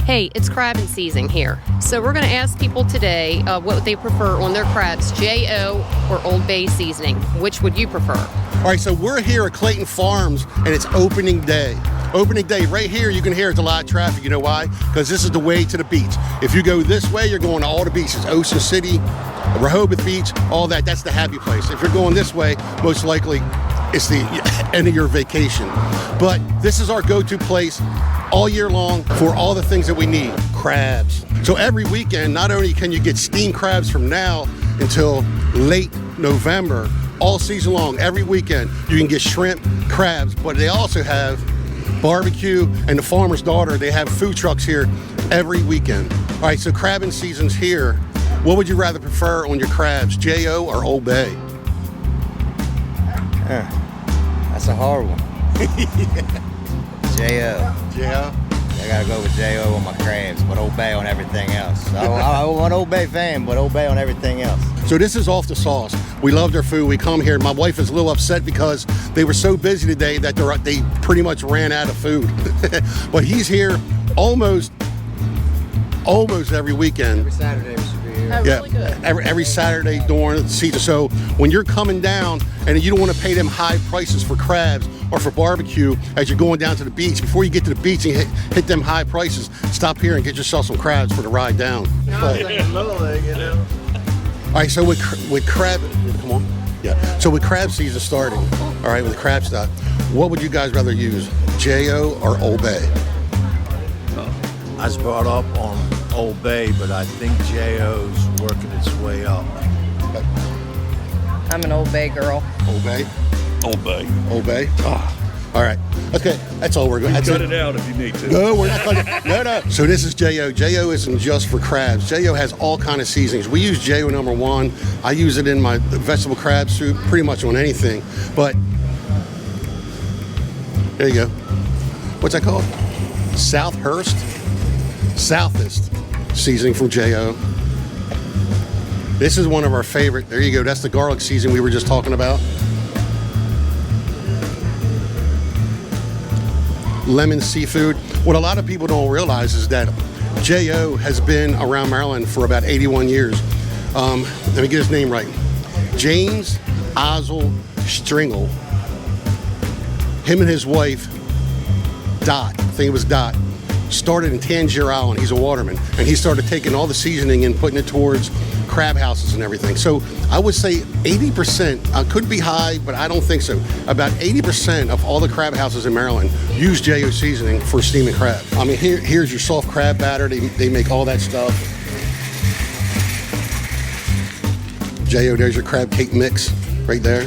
Hey, it's crabbing season here. So we're going to ask people today what they prefer on their crabs, J.O. or Old Bay seasoning. Which would you prefer? All right, so we're here at Clayton Farms, and it's opening day. Opening day, right here, you can hear it's a lot of traffic. You know why? Because this is the way to the beach. If you go this way, you're going to all the beaches. Ocean City, Rehoboth Beach, all that. That's the happy place. If you're going this way, most likely it's the end of your vacation. But this is our go-to place all year long for all the things that we need. Crabs. So every weekend, not only can you get steamed crabs from now until late November, all season long, every weekend, you can get shrimp, crabs, but they also have barbecue, and the farmer's daughter, they have food trucks here every weekend. All right, so crabbing season's here. What would you rather prefer on your crabs, J.O. or Old Bay? That's a hard one. J.O. J.O.? I gotta go with J.O. on my crabs, but Old Bay on everything else. I'm an Old Bay fan, but Old Bay on everything else. So this is off the sauce. We love their food. We come here. My wife is a little upset because they were so busy today that they pretty much ran out of food. But he's here almost every weekend. Every Saturday we should be here. Oh, really good. Every Saturday during the season. So when you're coming down and you don't want to pay them high prices for crabs or for barbecue as you're going down to the beach, before you get to the beach and hit them high prices, stop here and get yourself some crabs for the ride down. All right, so with crab, come on. Yeah. So with crab season starting, all right, with the crab stock, what would you guys rather use, J.O. or Old Bay? I was brought up on Old Bay, but I think J.O.'s working its way up. I'm an Old Bay girl. Old Bay? Old Bay. Old Bay? Oh. All right. Okay, that's all we're going to do. Cut it out if you need to. No, we're not cutting it. No. So this is J.O. J.O. isn't just for crabs. J.O. has all kind of seasonings. We use J.O. #1. I use it in my vegetable crab soup, pretty much on anything. But there you go. What's that called? Southest seasoning from J.O. This is one of our favorite. There you go. That's the garlic seasoning we were just talking about. Lemon seafood. What a lot of people don't realize is that J.O. has been around Maryland for about 81 years. Let me get his name right. James Ozell Stringle. Him and his wife, Dot, I think it was Dot, started in Tangier Island. He's a waterman. And he started taking all the seasoning and putting it towards crab houses and everything. So I would say 80%, could be high, but I don't think so. About 80% of all the crab houses in Maryland use J.O. seasoning for steaming crab. I mean, here's your soft crab batter. They make all that stuff. J.O., there's your crab cake mix right there.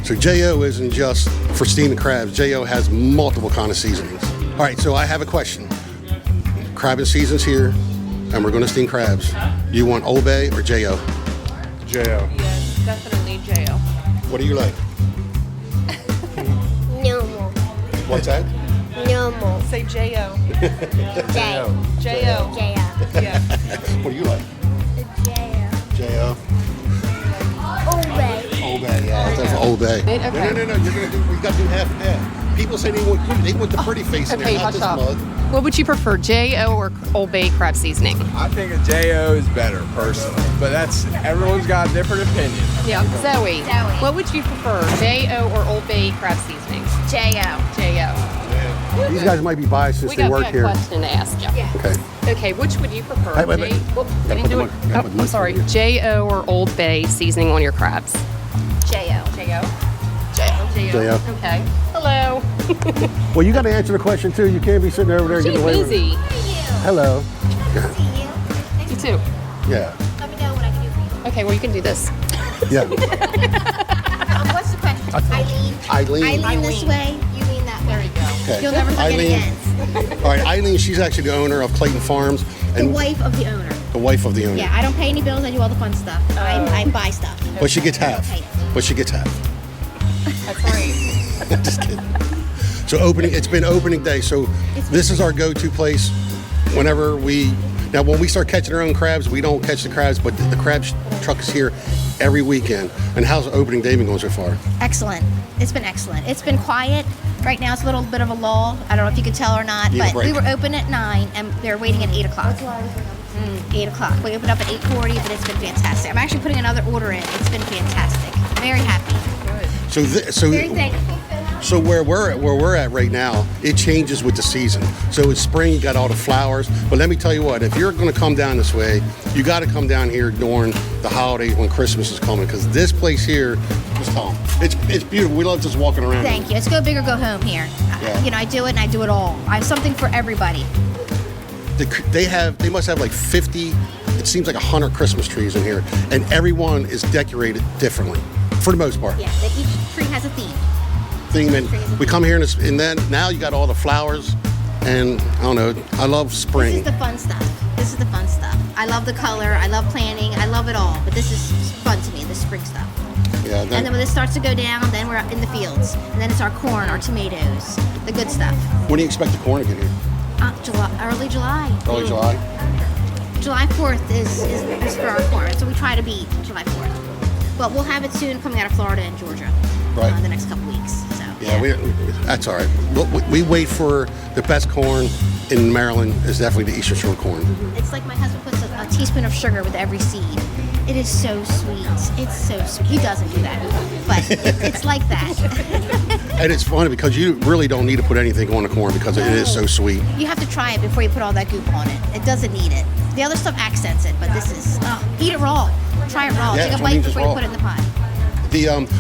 So J.O. isn't just for steaming crabs. J.O. has multiple kind of seasonings. All right, so I have a question. Crabbing season's here, and we're going to steam crabs. You want Old Bay or J.O.? J.O. Yes, definitely J.O. What do you like? Normal. What's that? Normal. Say J.O. J. J.O. J. Yeah. What do you like? J. J.O. Old Bay. Old Bay, yeah. That's Old Bay. Okay. No. We got to do half and half. People say they want the pretty face in Okay, there, not this hush up. mug. What would you prefer, J.O. or Old Bay crab seasoning? I think a J.O. is better, personally. But everyone's got a different opinion. Yeah. Zoe, what would you prefer, J.O. or Old Bay crab seasoning? J.O. J.O. These guys might be biased since We they got work a here. question to ask you. Yeah. Okay. Okay, which would you prefer? Wait. I didn't do it. Gotta put the mic Sorry. over here. J.O. or Old Bay seasoning on your crabs? J.O. J.O. J.O. J.O. Okay. Hello. Well, you got to answer the question too. You can't be sitting over there and She's getting away with busy. it. Hello. You too. Yeah. Let me know what I can do for you. Okay, well, you can do this. Yeah. What's the question? Eileen. Eileen this way, you lean that way. There you go. Okay. You'll never forget Eileen. again. All right, Eileen, she's actually the owner of Clayton Farms. The wife of the owner. The wife of the owner. Yeah, I don't pay any bills. I do all the fun stuff. I buy stuff. But she gets half. Okay. That's right. Just kidding. So it's been opening day. So this is our go-to place whenever we Now, when we start catching our own crabs, we don't catch the crabs, but the crab truck is here every weekend. And how's the opening day been going so far? Excellent. It's been excellent. It's been quiet. Right now it's a little bit of a lull. I don't know if you could tell or not, Need a but break. we were open at 9 and they're waiting at 8 o'clock. 8 o'clock. We opened up at 8:40, but it's been fantastic. I'm actually putting another order in. It's been fantastic. Very happy. Very thankful. So where we're at right now, it changes with the season. So it's spring, you got all the flowers. But let me tell you what, if you're going to come down this way, you got to come down here during the holidays when Christmas is coming, because this place here, just tell 'em, it's beautiful. We love just walking around. Thank you. It's go big or go home here. Yeah. You know, I do it and I do it all. I have something for everybody. They must have like 50, it seems like 100 Christmas trees in here, and everyone is decorated differently for the most part. Yeah, each tree has a theme. And we come here and then now you got all the flowers, and I don't know, I love spring. This is the fun stuff. I love the color. I love planning. I love it all. But this is fun to me, the spring stuff. Yeah. And then when this starts to go down, then we're out in the fields. And then it's our corn, our tomatoes, the good stuff. When do you expect the corn to get here? Early July. Early July? July 4th is for our corn. So we try to beat July 4th. But we'll have it soon coming out of Florida and Georgia. Right. The next couple weeks. So Yeah, that's all right. We wait for the best corn in Maryland is definitely the Eastern Shore corn. It's like my husband puts a teaspoon of sugar with every seed. It is so sweet. It's so sweet. He doesn't do that, but it's like that. And it's funny because you really don't need to put anything on the corn because it is so sweet. You have to try it before you put all that goop on it. It doesn't need it. The other stuff accents it, but this is, eat it raw. Try it raw. Yeah, Take that's a what I mean, bite just before you raw. put it in the pot.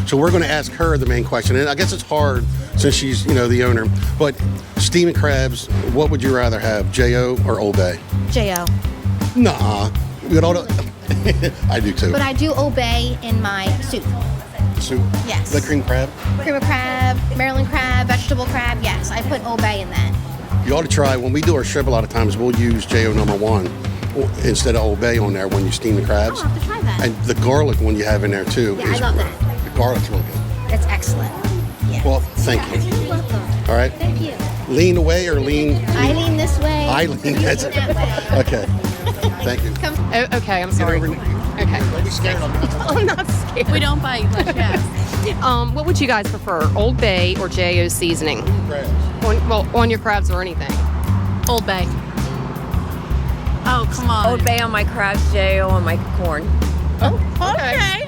So we're going to ask her the main question, and I guess it's hard since she's the owner. But steaming crabs, what would you rather have, J.O. or Old Bay? J.O. Nah, we got all the. I do too. But I do obey in my soup. Soup. Yes. The cream crab. Cream of crab, Maryland crab, vegetable crab. Yes, I put obey in that. You ought to try. When we do our shrimp, a lot of times we'll use J.O. #1 instead of Old Bay on there when you steam the crabs. I'll have to try that. And the garlic one you have in there too. Yeah, I love that. The garlic's real good. It's excellent. Yeah. Well, thank you. You're welcome. All right. Thank you. Lean away or lean? I lean this way. I lean You that lean that way. Okay. Thank you. Come. Oh, okay, I'm sorry. Get over Okay. Don't be scared of me. I'm not scared. We don't bite unless you ask. What would you guys prefer, Old Bay or J.O. seasoning? Crabs. On your crabs or anything? Old Bay. Oh, come on. Old Bay on my crabs, J.O. on my corn. Okay.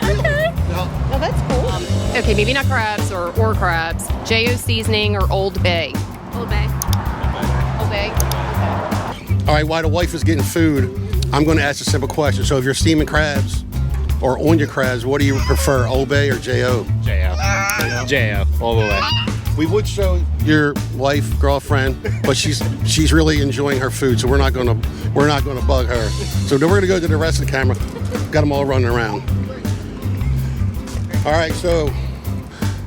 Well, that's cool. Okay, maybe not crabs or crabs. J.O. seasoning or Old Bay? Old Bay. Old Bay? All right, while the wife is getting food, I'm going to ask a simple question. So if you're steaming crabs or on your crabs, what do you prefer, Old Bay or J.O.? J.O. all the way. We would show your wife, girlfriend, but she's really enjoying her food, so we're not gonna bug her. So then we're gonna go to the rest of the camera. Got them all running around. All right, so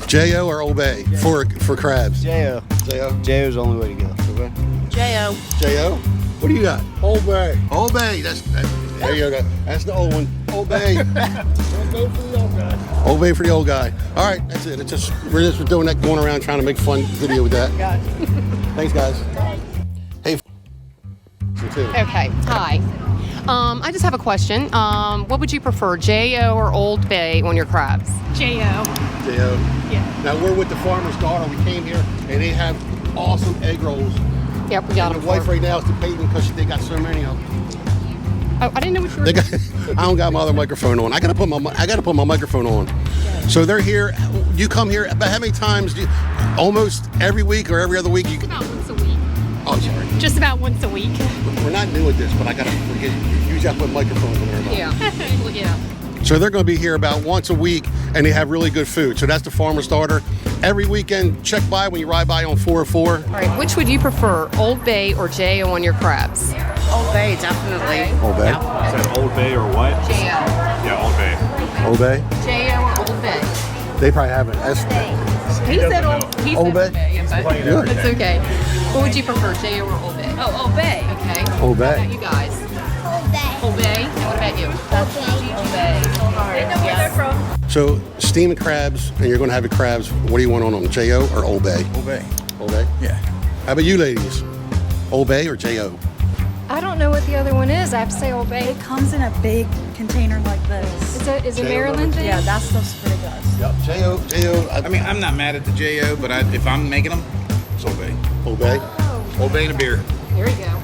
J.O. or Old Bay for crabs? J.O. J.O. J.O.'s the only way to go. Okay. J.O. J.O. What do you got? Old Bay. Old Bay. There you go. That's the old one. Old Bay. Old Bay for the old guy. All right, that's it. We're just doing that, going around trying to make fun video with that. Thanks, guys. Hey. You too. Okay, hi. I just have a question. What would you prefer, J.O. or Old Bay on your crabs? J.O. J.O. Yeah. Now we're with the farmer's daughter. We came here and they have awesome egg rolls. Yep, we got And them. the wife right now is debating because they got so many of them. Oh, I didn't know what you were They got, I don't got my other microphone on. I gotta put my microphone on. So they're here. You come here. But how many times? Almost every week or every other week. You can. About once a week. Oh, sorry. Just about once a week. We're not new at this, but I gotta forget. Usually I put microphones on there. Yeah. Yeah. So they're going to be here about once a week, and they have really good food. So that's the farmer's daughter. Every weekend, check by when you ride by on 404. All right. Which would you prefer, Old Bay or J.O. on your crabs? Old Bay, definitely. Old Bay. Is that Old Bay or what? J.O. Yeah, Old Bay. Old Bay. J.O. or Old Bay? They probably haven't. He said Old. He Old said Bay? Old Bay. Yeah, Good. that's okay. What would you prefer, J.O. or Old Bay? Oh, Old Bay. Okay. Old How Bay. about you guys? Old Bay. Old Bay. And what about you? Old Bay. They know where they're from. So steaming crabs, and you're going to have your crabs. What do you want on them, J.O. or Old Bay? Old Bay. Old Bay. Yeah. How about you ladies? Old Bay or J.O.? I don't know what the other one is. I have to say Old Bay. It comes in a big container like this. Is it Maryland thing? Yeah, that's the pretty good. Yep. J.O. I mean, I'm not mad at the J.O., but if I'm making them, it's Old Bay. Old Bay. Old Bay and a beer. Here we go.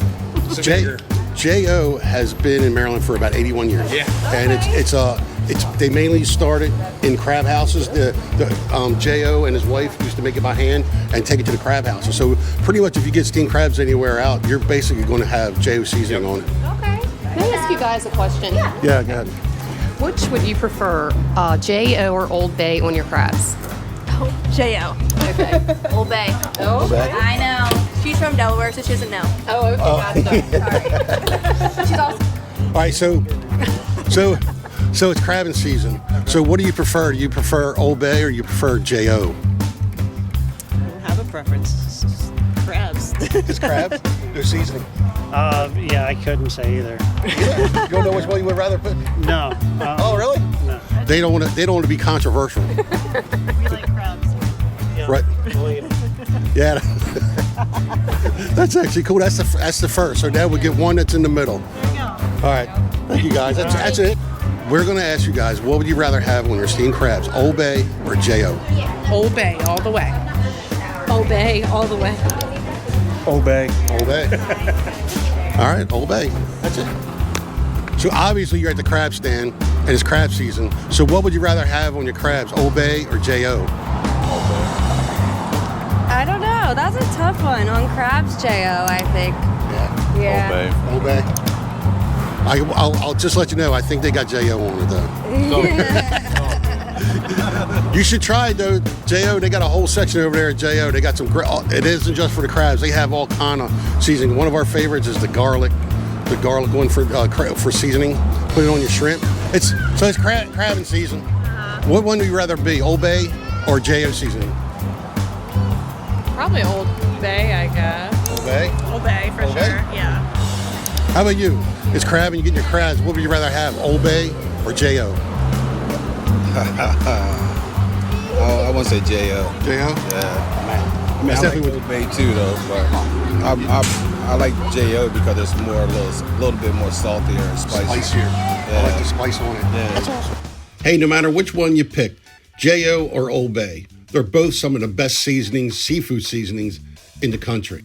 J.O. has been in Maryland for about 81 years. Yeah. And they mainly started in crab houses. The J.O. and his wife used to make it by hand and take it to the crab houses. So pretty much if you get steamed crabs anywhere out, you're basically going to have J.O. seasoning on it. Okay. Can I ask you guys a question? Yeah, go ahead. Which would you prefer, J.O. or Old Bay on your crabs? J.O. Okay. Old Bay. Oh, okay. I know. She's from Delaware, so she doesn't know. Oh, okay. Gotcha. She's awesome. All right, so it's crabbing season. So what do you prefer? Do you prefer Old Bay or you prefer J.O.? I don't have a preference. It's just crabs. It's crabs? No seasoning? Yeah, I couldn't say either. You don't know which one you would rather put? No. Oh, really? No. They don't want to be controversial. We like crabs. Yeah, Right. believe it. Yeah. That's actually cool. That's the first. So now we get one that's in the middle. There you go. All right. Thank you guys. That's it. We're going to ask you guys, what would you rather have when you're steamed crabs, Old Bay or J.O.? Old Bay all the way. Old Bay all the way. Old Bay. Old Bay. All right, Old Bay. That's it. So obviously you're at the crab stand and it's crab season. So what would you rather have on your crabs, Old Bay or J.O.? I don't know. That's a tough one. On crabs, J.O., I think. Yeah. Old Bay. I'll just let you know, I think they got J.O. on it though. You should try it though, J.O. They got a whole section over there at J.O. They got some great, it isn't just for the crabs. They have all kind of seasoning. One of our favorites is the garlic one for seasoning. Put it on your shrimp. It's crabbing season. What one would you rather be, Old Bay or J.O. seasoning? Probably Old Bay, I guess. Old Bay? Old Bay for Old sure. Bay? Yeah. How about you? It's crab and you get your crabs. What would you rather have, Old Bay or J.O.? I want to say J.O. J.O.? Yeah. I mean, It's I like definitely Old Bay too, though, but I like J.O. because it's more a little bit more saltier and spicier. I like the spice on it. Yeah. That's awesome. Hey, no matter which one you pick, J.O. or Old Bay, they're both some of the best seafood seasonings in the country.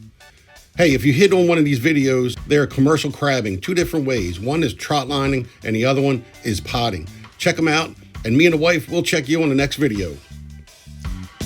Hey, if you hit on one of these videos, they're commercial crabbing, two different ways. One is trot lining and the other one is potting. Check them out, and me and the wife will check you on the next video.